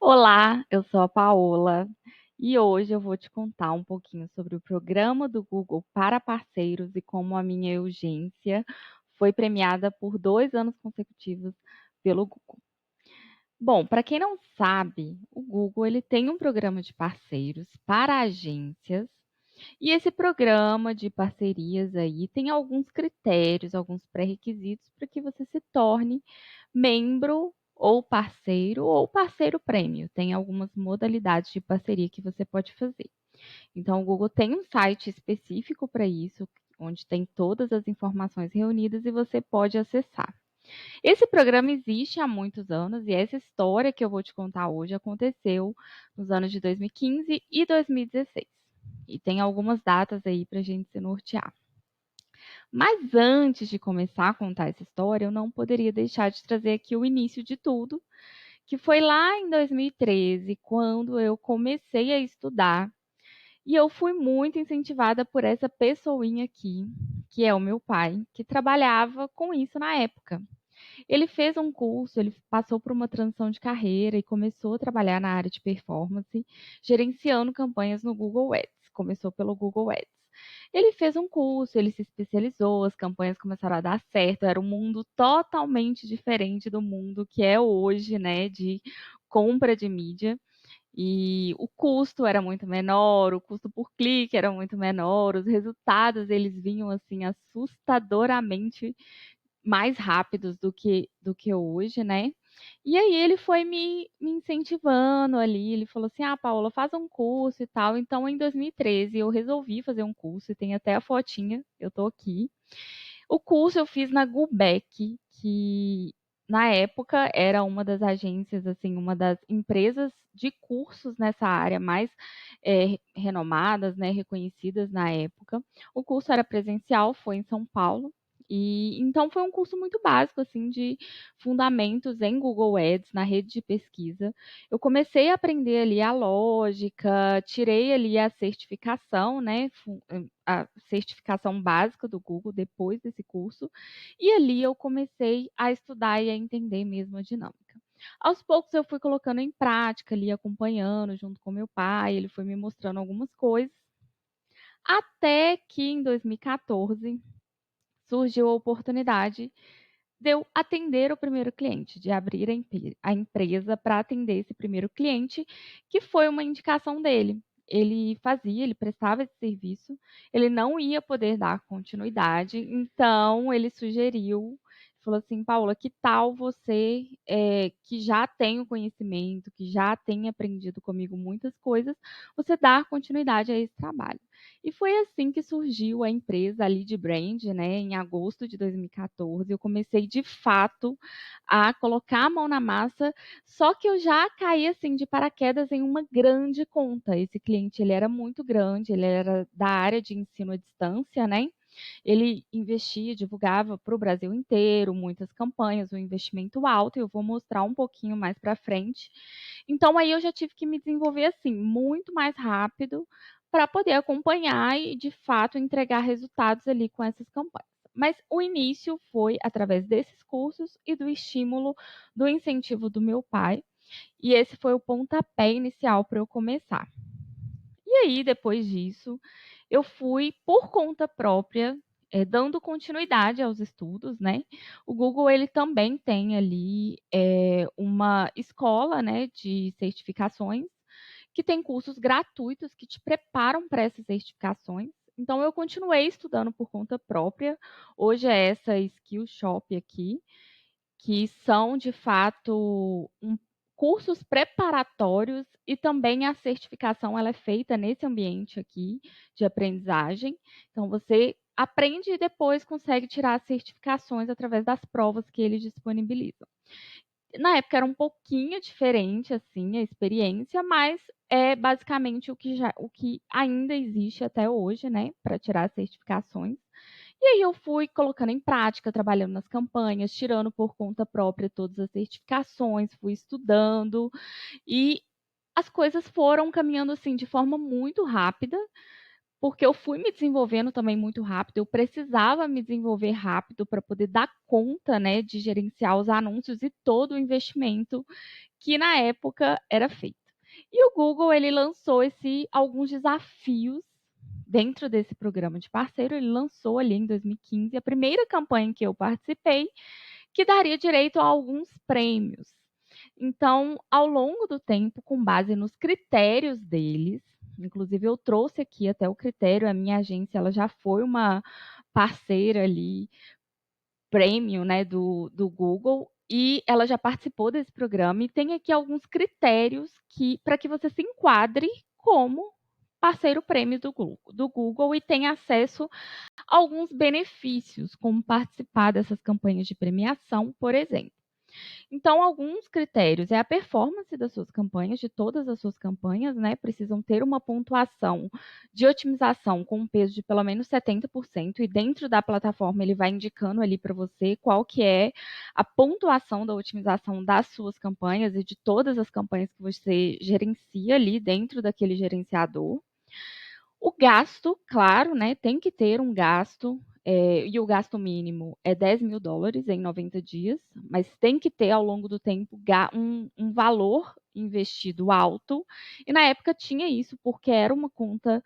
Olá, eu sou a Paola e hoje eu vou te contar um pouquinho sobre o programa do Google para parceiros e como a minha Eugência foi premiada por 2 anos consecutivos pelo Google. Bom, para quem não sabe, o Google ele tem um programa de parceiros para agências e esse programa de parcerias aí tem alguns critérios, alguns pré-requisitos para que você se torne membro ou parceiro prêmio. Tem algumas modalidades de parceria que você pode fazer. Então, o Google tem um site específico para isso, onde tem todas as informações reunidas e você pode acessar. Esse programa existe há muitos anos e essa história que eu vou te contar hoje aconteceu nos anos de 2015 e 2016. E tem algumas datas aí para a gente se nortear. Mas antes de começar a contar essa história, eu não poderia deixar de trazer aqui o início de tudo, que foi lá em 2013, quando eu comecei a estudar. E eu fui muito incentivada por essa pessoinha aqui, que é o meu pai, que trabalhava com isso na época. Ele fez um curso, ele passou por uma transição de carreira e começou a trabalhar na área de performance, gerenciando campanhas no Google Ads. Começou pelo Google Ads. Ele fez um curso, ele se especializou, as campanhas começaram a dar certo, era um mundo totalmente diferente do mundo que é hoje, né, de compra de mídia. E o custo era muito menor, o custo por clique era muito menor, os resultados eles vinham assim assustadoramente mais rápidos do que hoje, né? E aí ele foi me incentivando ali, ele falou assim, Paula, faz um curso e tal. Então, em 2013, eu resolvi fazer um curso, e tem até a fotinha, eu tô aqui. O curso eu fiz na Gulbeck, que na época era uma das agências, assim, uma das empresas de cursos nessa área mais renomadas, né, reconhecidas na época. O curso era presencial, foi em São Paulo. E então foi um curso muito básico assim de fundamentos em Google Ads, na rede de pesquisa. Eu comecei a aprender ali a lógica, tirei ali a certificação, né, a certificação básica do Google depois desse curso, e ali eu comecei a estudar e a entender mesmo a dinâmica. Aos poucos eu fui colocando em prática ali, acompanhando junto com meu pai, ele foi me mostrando algumas coisas, até que em 2014 surgiu a oportunidade de eu atender o primeiro cliente, de abrir a empresa para atender esse primeiro cliente, que foi uma indicação dele. Ele prestava esse serviço, ele não ia poder dar continuidade, então ele sugeriu, falou assim, Paula, que tal você, que já tem o conhecimento, que já tem aprendido comigo muitas coisas, você dar continuidade a esse trabalho. E foi assim que surgiu a empresa, a Lead Brand, né, em agosto de 2014. Eu comecei, de fato, a colocar a mão na massa, só que eu já caí, assim, de paraquedas em uma grande conta. Esse cliente, ele era muito grande, ele era da área de ensino à distância, né? Ele investia, divulgava para o Brasil inteiro, muitas campanhas, um investimento alto, e eu vou mostrar um pouquinho mais para frente. Então, aí eu já tive que me desenvolver, assim, muito mais rápido, para poder acompanhar e, de fato, entregar resultados ali com essas campanhas. Mas o início foi através desses cursos e do estímulo, do incentivo do meu pai. E esse foi o pontapé inicial para eu começar. E aí, depois disso, eu fui por conta própria, dando continuidade aos estudos, né? O Google ele também tem ali uma escola, né, de certificações que tem cursos gratuitos que te preparam para essas certificações. Então, eu continuei estudando por conta própria. Hoje é essa Skillshop aqui, que são, de fato, cursos preparatórios e também a certificação ela é feita nesse ambiente aqui de aprendizagem. Então, você aprende e depois consegue tirar as certificações através das provas que eles disponibilizam. Na época era um pouquinho diferente, assim, a experiência, mas é basicamente o que ainda existe até hoje, né, para tirar as certificações. E aí eu fui colocando em prática, trabalhando nas campanhas, tirando por conta própria todas as certificações, fui estudando e as coisas foram caminhando assim de forma muito rápida, porque eu fui me desenvolvendo também muito rápido, eu precisava me desenvolver rápido para poder dar conta, né, de gerenciar os anúncios e todo o investimento que na época era feito. E o Google, ele lançou alguns desafios dentro desse programa de parceiro, ele lançou ali em 2015 a primeira campanha que eu participei, que daria direito a alguns prêmios. Então, ao longo do tempo, com base nos critérios deles, inclusive eu trouxe aqui até o critério, a minha agência ela já foi uma parceira ali, premium, né, do Google, e ela já participou desse programa, e tem aqui alguns critérios para que você se enquadre como parceiro prêmio do Google e tenha acesso a alguns benefícios, como participar dessas campanhas de premiação, por exemplo. Então, alguns critérios é a performance das suas campanhas, de todas as suas campanhas, né? Precisam ter uma pontuação de otimização com um peso de pelo menos 70%, e dentro da plataforma ele vai indicando ali para você qual que é a pontuação da otimização das suas campanhas e de todas as campanhas que você gerencia ali dentro daquele gerenciador. O gasto, claro, né? Tem que ter um gasto, e o gasto mínimo é US$ 10.000 em 90 dias, mas tem que ter ao longo do tempo um valor investido alto. E na época tinha isso, porque era uma conta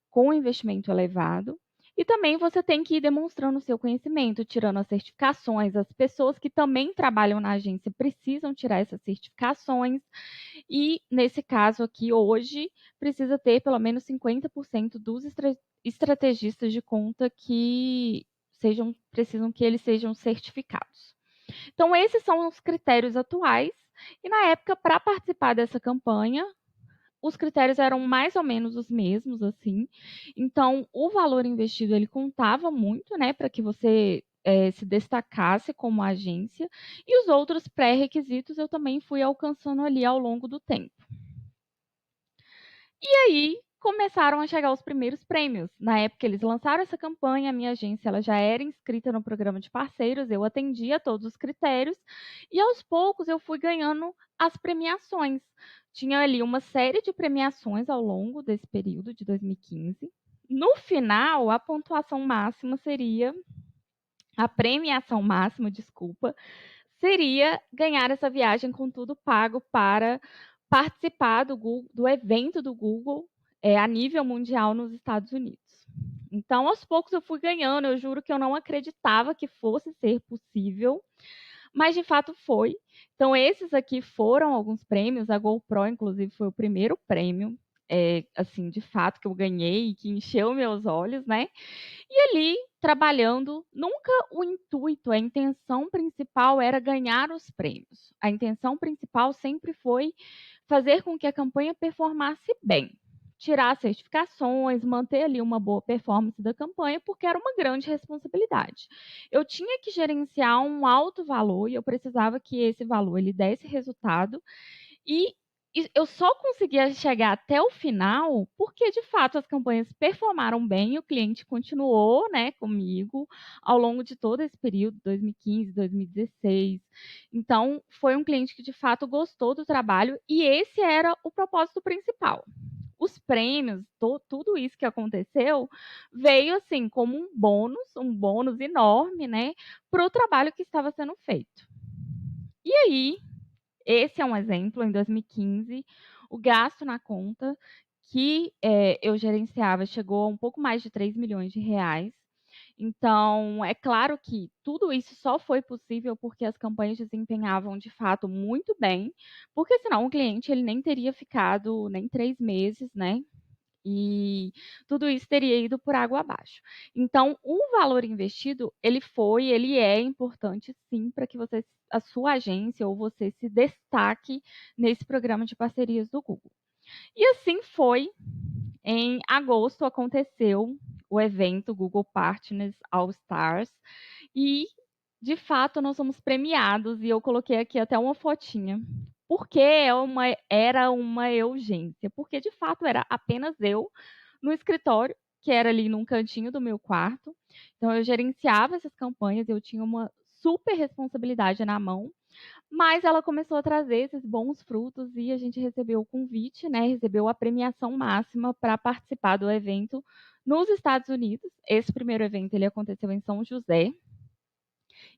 com investimento elevado. E também você tem que ir demonstrando o seu conhecimento, tirando as certificações. As pessoas que também trabalham na agência precisam tirar essas certificações. E, nesse caso aqui, hoje, precisa ter pelo menos 50% dos estrategistas de conta que precisam que eles sejam certificados. Então, esses são os critérios atuais. E, na época, para participar dessa campanha, os critérios eram mais ou menos os mesmos, assim. Então, o valor investido, ele contava muito, né, para que você se destacasse como agência. E os outros pré-requisitos eu também fui alcançando ali ao longo do tempo. E aí começaram a chegar os primeiros prêmios. Na época eles lançaram essa campanha, a minha agência ela já era inscrita no programa de parceiros, eu atendia todos os critérios e aos poucos eu fui ganhando as premiações. Tinha ali uma série de premiações ao longo desse período de 2015. No final, a pontuação máxima seria a premiação máxima, desculpa, seria ganhar essa viagem com tudo pago para participar do evento do Google a nível mundial nos Estados Unidos. Então, aos poucos eu fui ganhando, eu juro que eu não acreditava que fosse ser possível, mas de fato foi. Então, esses aqui foram alguns prêmios, a GoPro, inclusive, foi o primeiro prêmio, assim, de fato, que eu ganhei, que encheu meus olhos, né? E ali, trabalhando, nunca o intuito, a intenção principal era ganhar os prêmios. A intenção principal sempre foi fazer com que a campanha performasse bem. Tirar certificações, manter ali uma boa performance da campanha, porque era uma grande responsabilidade. Eu tinha que gerenciar um alto valor e eu precisava que esse valor ele desse resultado. E eu só conseguia chegar até o final porque, de fato, as campanhas performaram bem e o cliente continuou, né, comigo ao longo de todo esse período, 2015, 2016. Então, foi um cliente que, de fato, gostou do trabalho e esse era o propósito principal. Os prêmios, tudo isso que aconteceu, veio assim como um bônus enorme, né, para o trabalho que estava sendo feito. E aí, esse é um exemplo, em 2015, o gasto na conta que eu gerenciava chegou a um pouco mais de R$ 3 milhões. Então, é claro que tudo isso só foi possível porque as campanhas desempenhavam de fato muito bem, porque senão o cliente ele nem teria ficado nem 3 meses, né? E tudo isso teria ido por água abaixo. Então, o valor investido, ele é importante sim para que a sua agência ou você se destaque nesse programa de parcerias do Google. E assim foi. Em agosto aconteceu o evento Google Partners All Stars e de fato nós somos premiados e eu coloquei aqui até uma fotinha. Porque era uma urgência, porque de fato era apenas eu no escritório, que era ali num cantinho do meu quarto. Então eu gerenciava essas campanhas, eu tinha uma super responsabilidade na mão, mas ela começou a trazer esses bons frutos e a gente recebeu o convite, né? Recebeu a premiação máxima para participar do evento nos Estados Unidos. Esse primeiro evento ele aconteceu em São José.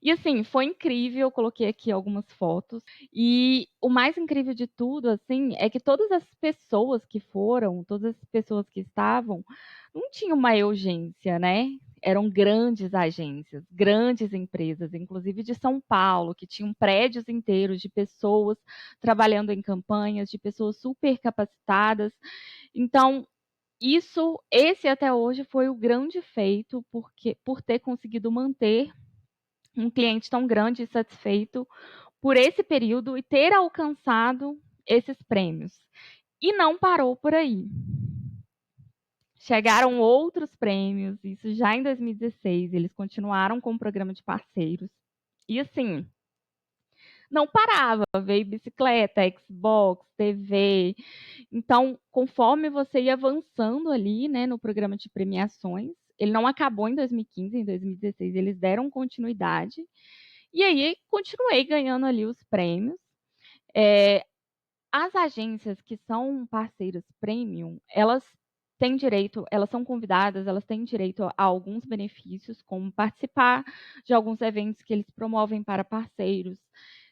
E assim, foi incrível, eu coloquei aqui algumas fotos. E o mais incrível de tudo, assim, é que todas as pessoas que foram, todas as pessoas que estavam, não tinham uma urgência, né? Eram grandes agências, grandes empresas, inclusive de São Paulo, que tinham prédios inteiros de pessoas trabalhando em campanhas, de pessoas super capacitadas. Então, esse até hoje foi o grande feito, porque por ter conseguido manter um cliente tão grande e satisfeito por esse período e ter alcançado esses prêmios. E não parou por aí. Chegaram outros prêmios, isso já em 2016, eles continuaram com o programa de parceiros. E assim, não parava, veio bicicleta, Xbox, TV. Então, conforme você ia avançando ali, né, no programa de premiações, ele não acabou em 2015, em 2016 eles deram continuidade. E aí, continuei ganhando ali os prêmios. As agências que são parceiras premium, elas são convidadas, elas têm direito a alguns benefícios, como participar de alguns eventos que eles promovem para parceiros,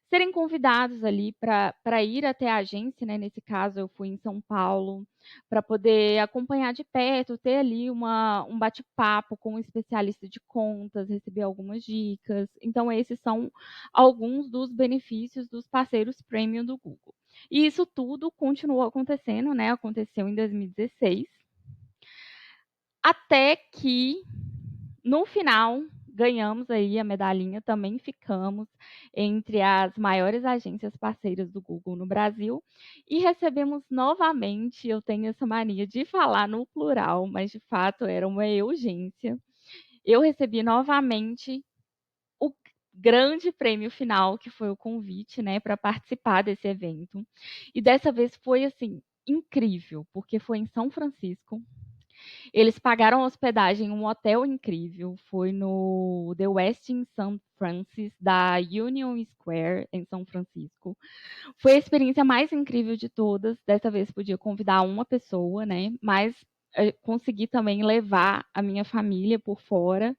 serem convidados ali para ir até a agência, né? Nesse caso, eu fui em São Paulo, para poder acompanhar de perto, ter ali um bate-papo com um especialista de contas, receber algumas dicas. Então, esses são alguns dos benefícios dos parceiros premium do Google. E isso tudo continuou acontecendo, né? Aconteceu em 2016, até que no final ganhamos aí a medalhinha, também ficamos entre as maiores agências parceiras do Google no Brasil e recebemos novamente, eu tenho essa mania de falar no plural, mas de fato era uma urgência. Eu recebi novamente o grande prêmio final, que foi o convite, né, para participar desse evento. E dessa vez foi assim incrível, porque foi em São Francisco. Eles pagaram hospedagem em um hotel incrível, foi no The Westin St. Francis da Union Square em São Francisco. Foi a experiência mais incrível de todas. Dessa vez podia convidar uma pessoa, né? Mas consegui também levar a minha família por fora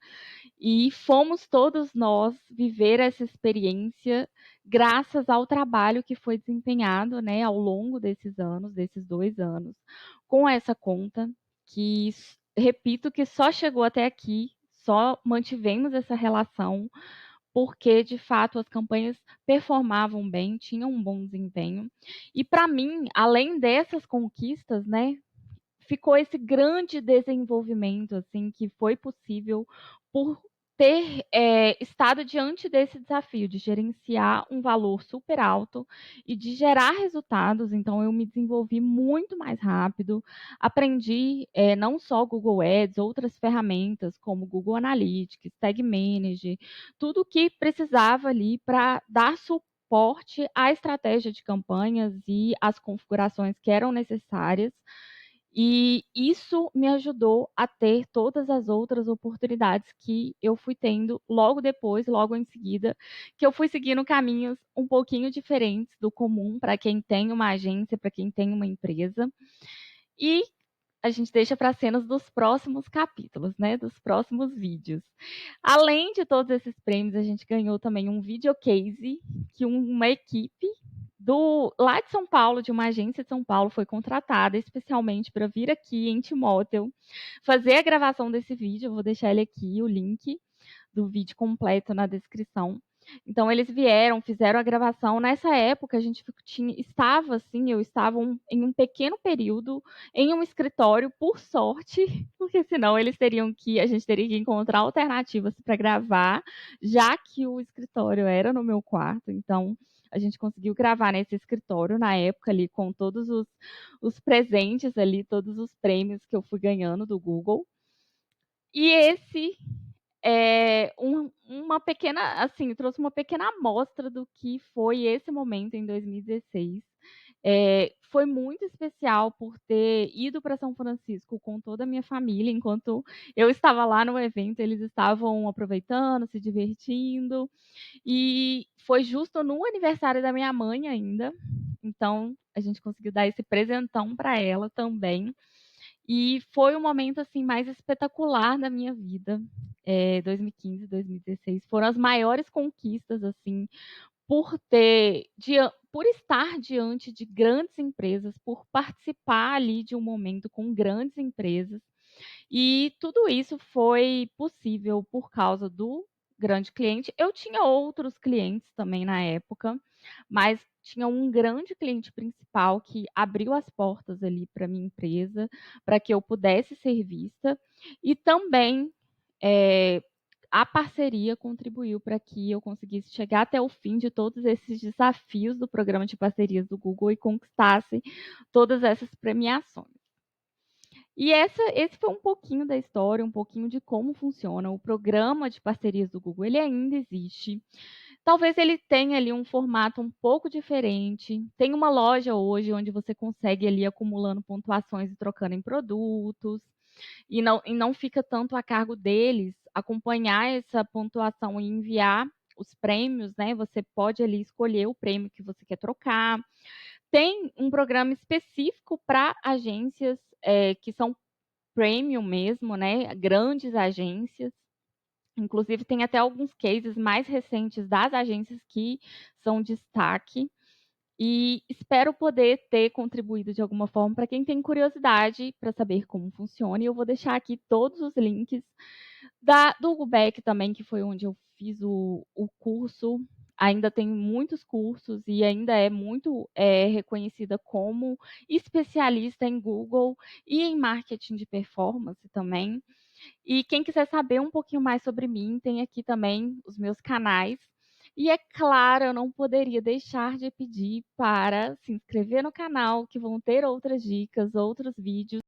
e fomos todos nós viver essa experiência graças ao trabalho que foi desempenhado, né, ao longo desses anos, desses 2 anos, com essa conta, que, repito, que só chegou até aqui, só mantivemos essa relação, porque, de fato, as campanhas performavam bem, tinham um bom desempenho. E, para mim, além dessas conquistas, né, ficou esse grande desenvolvimento, assim, que foi possível por ter estado diante desse desafio de gerenciar um valor super alto e de gerar resultados. Então, eu me desenvolvi muito mais rápido, aprendi não só Google Ads, outras ferramentas como Google Analytics, Tag Manager, tudo o que precisava ali para dar suporte à estratégia de campanhas e às configurações que eram necessárias. E isso me ajudou a ter todas as outras oportunidades que eu fui tendo logo depois, logo em seguida, que eu fui seguindo caminhos um pouquinho diferentes do comum para quem tem uma agência, para quem tem uma empresa. E a gente deixa para cenas dos próximos capítulos, né? Dos próximos vídeos. Além de todos esses prêmios, a gente ganhou também um videocase que uma equipe lá de São Paulo, de uma agência de São Paulo, foi contratada especialmente para vir aqui em Timóteo fazer a gravação desse vídeo. Eu vou deixar ele aqui, o link do vídeo completo na descrição. Então, eles vieram, fizeram a gravação. Nessa época, a gente estava assim, eu estava em um pequeno período em um escritório, por sorte, porque senão a gente teria que encontrar alternativas para gravar, já que o escritório era no meu quarto. Então, a gente conseguiu gravar nesse escritório na época ali, com todos os presentes ali, todos os prêmios que eu fui ganhando do Google. E esse uma pequena, assim, trouxe uma pequena amostra do que foi esse momento em 2016. Foi muito especial por ter ido para São Francisco com toda a minha família, enquanto eu estava lá no evento, eles estavam aproveitando, se divertindo, e foi justo no aniversário da minha mãe ainda, então a gente conseguiu dar esse presentão para ela também. E foi o momento, assim, mais espetacular da minha vida. 2015, 2016 foram as maiores conquistas, assim, por estar diante de grandes empresas, por participar ali de um momento com grandes empresas. E tudo isso foi possível por causa do grande cliente. Eu tinha outros clientes também na época, mas tinha um grande cliente principal que abriu as portas ali para minha empresa, para que eu pudesse ser vista. E também, a parceria contribuiu para que eu conseguisse chegar até o fim de todos esses desafios do programa de parcerias do Google e conquistasse todas essas premiações. E esse foi um pouquinho da história, um pouquinho de como funciona. O programa de parcerias do Google, ele ainda existe. Talvez ele tenha ali um formato um pouco diferente. Tem uma loja hoje onde você consegue ali acumulando pontuações e trocando em produtos. E não fica tanto a cargo deles acompanhar essa pontuação e enviar os prêmios, né? Você pode ali escolher o prêmio que você quer trocar. Tem um programa específico para agências que são premium mesmo, né? Grandes agências. Inclusive, tem até alguns cases mais recentes das agências que são destaque. E espero poder ter contribuído de alguma forma para quem tem curiosidade para saber como funciona. E eu vou deixar aqui todos os links do Google também, que foi onde eu fiz o curso. Ainda tem muitos cursos e ainda é muito reconhecida como especialista em Google e em marketing de performance também. E quem quiser saber um pouquinho mais sobre mim, tem aqui também os meus canais. E é claro, eu não poderia deixar de pedir para se inscrever no canal, que vão ter outras dicas, outros vídeos.